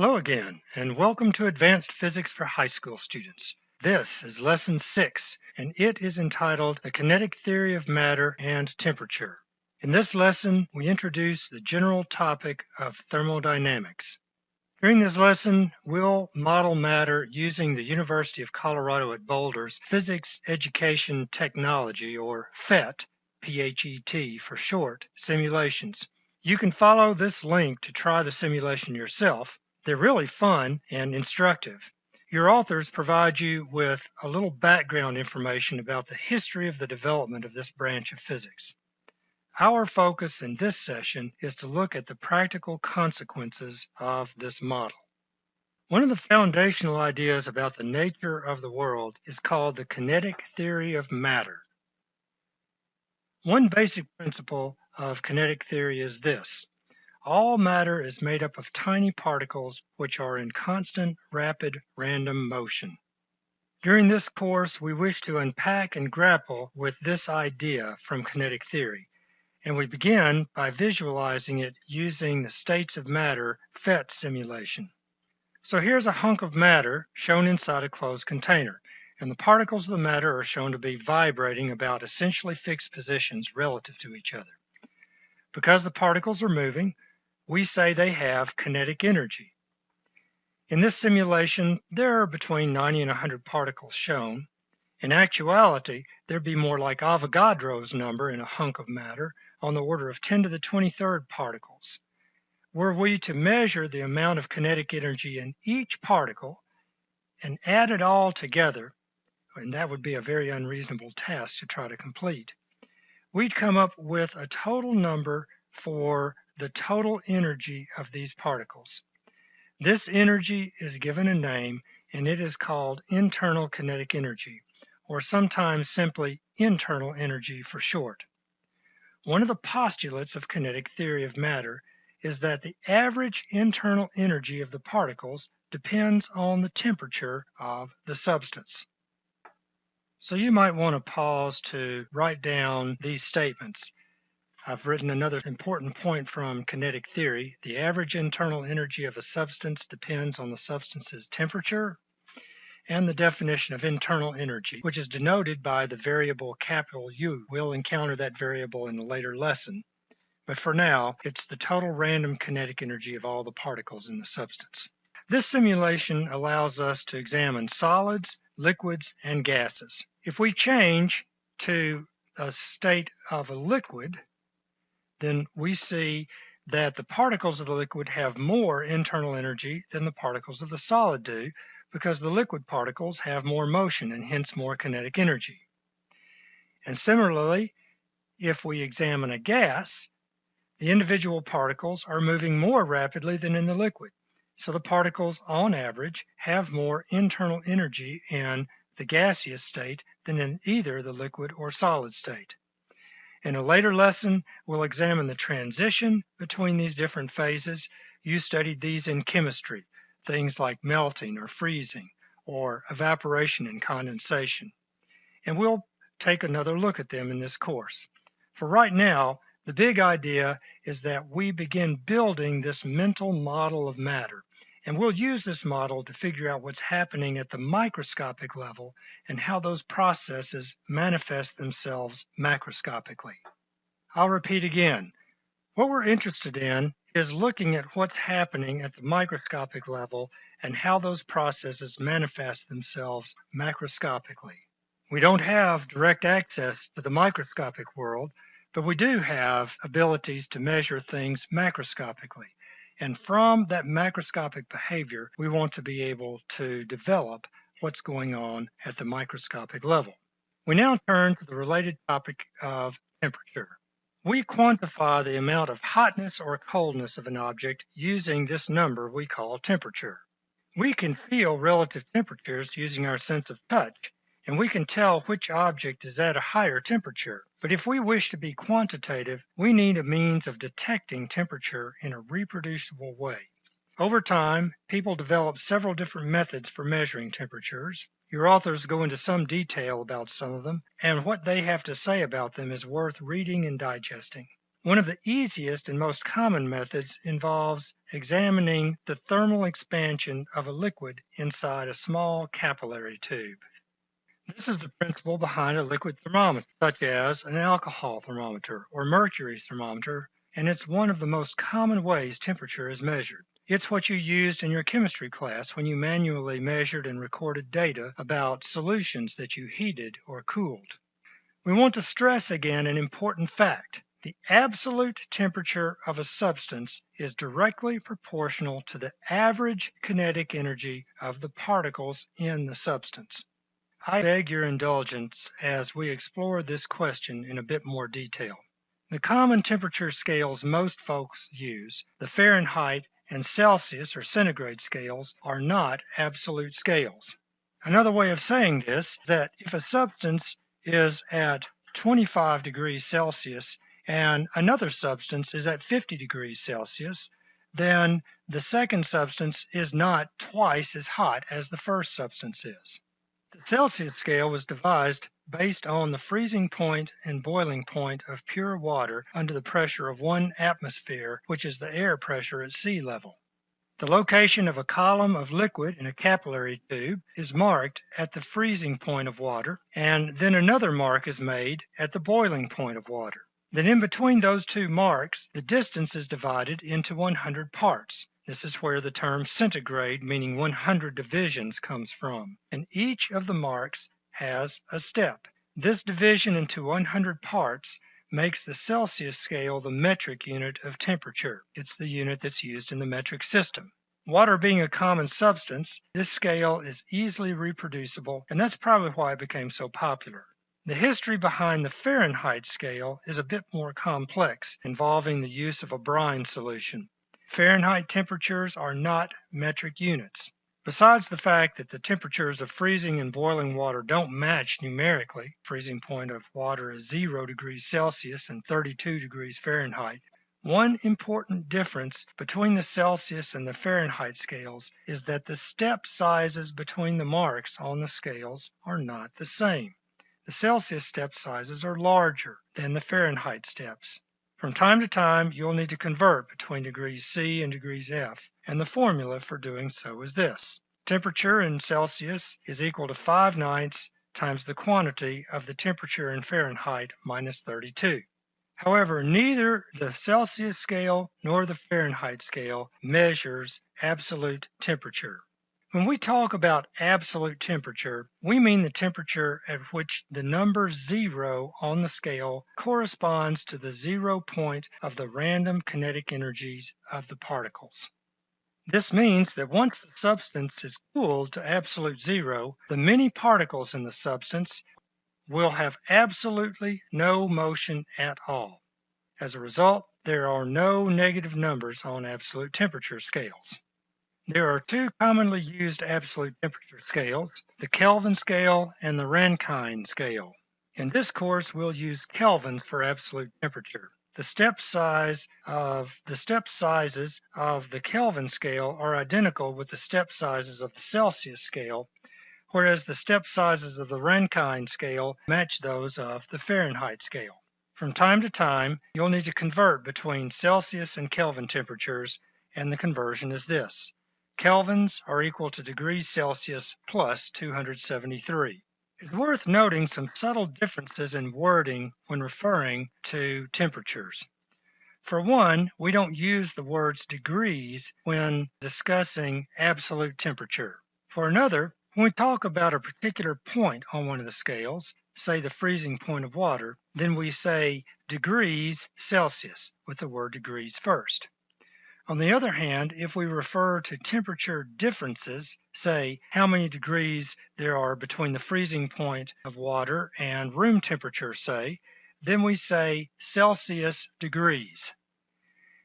Hello again, and welcome to Advanced Physics for High School Students. This is Lesson 6, and it is entitled The Kinetic Theory of Matter and Temperature. In this lesson, we introduce the general topic of thermodynamics. During this lesson, we'll model matter using the University of Colorado at Boulder's Physics Education Technology, or PhET, P-H-E-T for short, simulations. You can follow this link to try the simulation yourself. They're really fun and instructive. Your authors provide you with a little background information about the history of the development of this branch of physics. Our focus in this session is to look at the practical consequences of this model. One of the foundational ideas about the nature of the world is called the kinetic theory of matter. One basic principle of kinetic theory is this: all matter is made up of tiny particles which are in constant, rapid, random motion. During this course, we wish to unpack and grapple with this idea from kinetic theory, and we begin by visualizing it using the states of matter PhET simulation. So here's a hunk of matter shown inside a closed container, and the particles of the matter are shown to be vibrating about essentially fixed positions relative to each other. Because the particles are moving, we say they have kinetic energy. In this simulation, there are between 90 and 100 particles shown. In actuality, there'd be more like Avogadro's number in a hunk of matter, on the order of 10 to the 23rd particles. Were we to measure the amount of kinetic energy in each particle and add it all together, and that would be a very unreasonable task to try to complete, we'd come up with a total number for the total energy of these particles. This energy is given a name, and it is called internal kinetic energy, or sometimes simply internal energy for short. One of the postulates of kinetic theory of matter is that the average internal energy of the particles depends on the temperature of the substance. So you might want to pause to write down these statements. I've written another important point from kinetic theory. The average internal energy of a substance depends on the substance's temperature, and the definition of internal energy, which is denoted by the variable capital U. We'll encounter that variable in a later lesson, but for now, it's the total random kinetic energy of all the particles in the substance. This simulation allows us to examine solids, liquids, and gases. If we change to a state of a liquid, then we see that the particles of the liquid have more internal energy than the particles of the solid do, because the liquid particles have more motion and hence more kinetic energy. And similarly, if we examine a gas, the individual particles are moving more rapidly than in the liquid. So the particles, on average, have more internal energy in the gaseous state than in either the liquid or solid state. In a later lesson, we'll examine the transition between these different phases. You studied these in chemistry, things like melting or freezing, or evaporation and condensation. And we'll take another look at them in this course. For right now, the big idea is that we begin building this mental model of matter, and we'll use this model to figure out what's happening at the microscopic level and how those processes manifest themselves macroscopically. I'll repeat again. What we're interested in is looking at what's happening at the microscopic level and how those processes manifest themselves macroscopically. We don't have direct access to the microscopic world, but we do have abilities to measure things macroscopically. And from that macroscopic behavior, we want to be able to develop what's going on at the microscopic level. We now turn to the related topic of temperature. We quantify the amount of hotness or coldness of an object using this number we call temperature. We can feel relative temperatures using our sense of touch, and we can tell which object is at a higher temperature. But if we wish to be quantitative, we need a means of detecting temperature in a reproducible way. Over time, people developed several different methods for measuring temperatures. Your authors go into some detail about some of them, and what they have to say about them is worth reading and digesting. One of the easiest and most common methods involves examining the thermal expansion of a liquid inside a small capillary tube. This is the principle behind a liquid thermometer, such as an alcohol thermometer or mercury thermometer, and it's one of the most common ways temperature is measured. It's what you used in your chemistry class when you manually measured and recorded data about solutions that you heated or cooled. We want to stress again an important fact. The absolute temperature of a substance is directly proportional to the average kinetic energy of the particles in the substance. I beg your indulgence as we explore this question in a bit more detail. The common temperature scales most folks use, the Fahrenheit and Celsius or centigrade scales, are not absolute scales. Another way of saying this is that if a substance is at 25 degrees Celsius and another substance is at 50 degrees Celsius, then the second substance is not twice as hot as the first substance is. The Celsius scale was devised based on the freezing point and boiling point of pure water under the pressure of 1 atmosphere, which is the air pressure at sea level. The location of a column of liquid in a capillary tube is marked at the freezing point of water, and then another mark is made at the boiling point of water. Then in between those two marks, the distance is divided into 100 parts. This is where the term centigrade, meaning 100 divisions, comes from. And each of the marks has a step. This division into 100 parts makes the Celsius scale the metric unit of temperature. It's the unit that's used in the metric system. Water being a common substance, this scale is easily reproducible, and that's probably why it became so popular. The history behind the Fahrenheit scale is a bit more complex, involving the use of a brine solution. Fahrenheit temperatures are not metric units. Besides the fact that the temperatures of freezing and boiling water don't match numerically, freezing point of water is 0 degrees Celsius and 32 degrees Fahrenheit, one important difference between the Celsius and the Fahrenheit scales is that the step sizes between the marks on the scales are not the same. The Celsius step sizes are larger than the Fahrenheit steps. From time to time, you'll need to convert between degrees C and degrees F, and the formula for doing so is this. Temperature in Celsius is equal to 5/9 times the quantity of the temperature in Fahrenheit minus 32. However, neither the Celsius scale nor the Fahrenheit scale measures absolute temperature. When we talk about absolute temperature, we mean the temperature at which the number 0 on the scale corresponds to the 0 point of the random kinetic energies of the particles. This means that once the substance is cooled to absolute 0, the many particles in the substance will have absolutely no motion at all. As a result, there are no negative numbers on absolute temperature scales. There are two commonly used absolute temperature scales, the Kelvin scale and the Rankine scale. In this course, we'll use Kelvin for absolute temperature. The step sizes of the Kelvin scale are identical with the step sizes of the Celsius scale, whereas the step sizes of the Rankine scale match those of the Fahrenheit scale. From time to time, you'll need to convert between Celsius and Kelvin temperatures, and the conversion is this. Kelvins are equal to degrees Celsius plus 273. It's worth noting some subtle differences in wording when referring to temperatures. For one, we don't use the words degrees when discussing absolute temperature. For another, when we talk about a particular point on one of the scales, say the freezing point of water, then we say degrees Celsius with the word degrees first. On the other hand, if we refer to temperature differences, say how many degrees there are between the freezing point of water and room temperature, say, then we say Celsius degrees.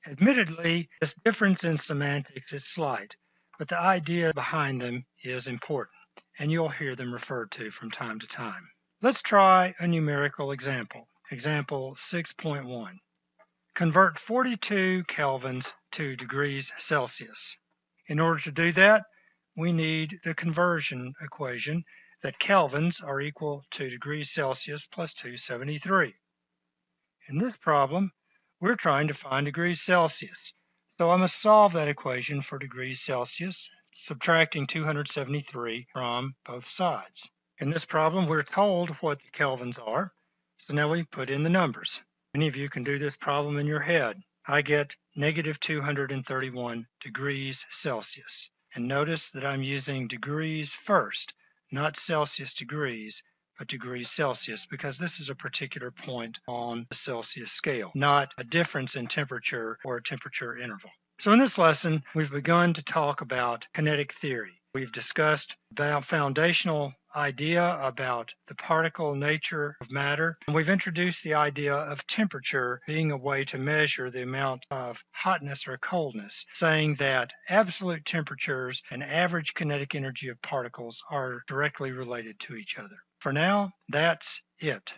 Admittedly, this difference in semantics is slight, but the idea behind them is important, and you'll hear them referred to from time to time. Let's try a numerical example. Example 6.1. Convert 42 kelvins to degrees Celsius. In order to do that, we need the conversion equation that kelvins are equal to degrees Celsius plus 273. In this problem, we're trying to find degrees Celsius. So I must solve that equation for degrees Celsius, subtracting 273 from both sides. In this problem, we're told what the kelvins are, so now we put in the numbers. Many of you can do this problem in your head. I get negative 231 degrees Celsius. And notice that I'm using degrees first, not Celsius degrees, but degrees Celsius, because this is a particular point on the Celsius scale, not a difference in temperature or a temperature interval. So in this lesson, we've begun to talk about kinetic theory. We've discussed the foundational idea about the particle nature of matter, and we've introduced the idea of temperature being a way to measure the amount of hotness or coldness, saying that absolute temperatures and average kinetic energy of particles are directly related to each other. For now, that's it.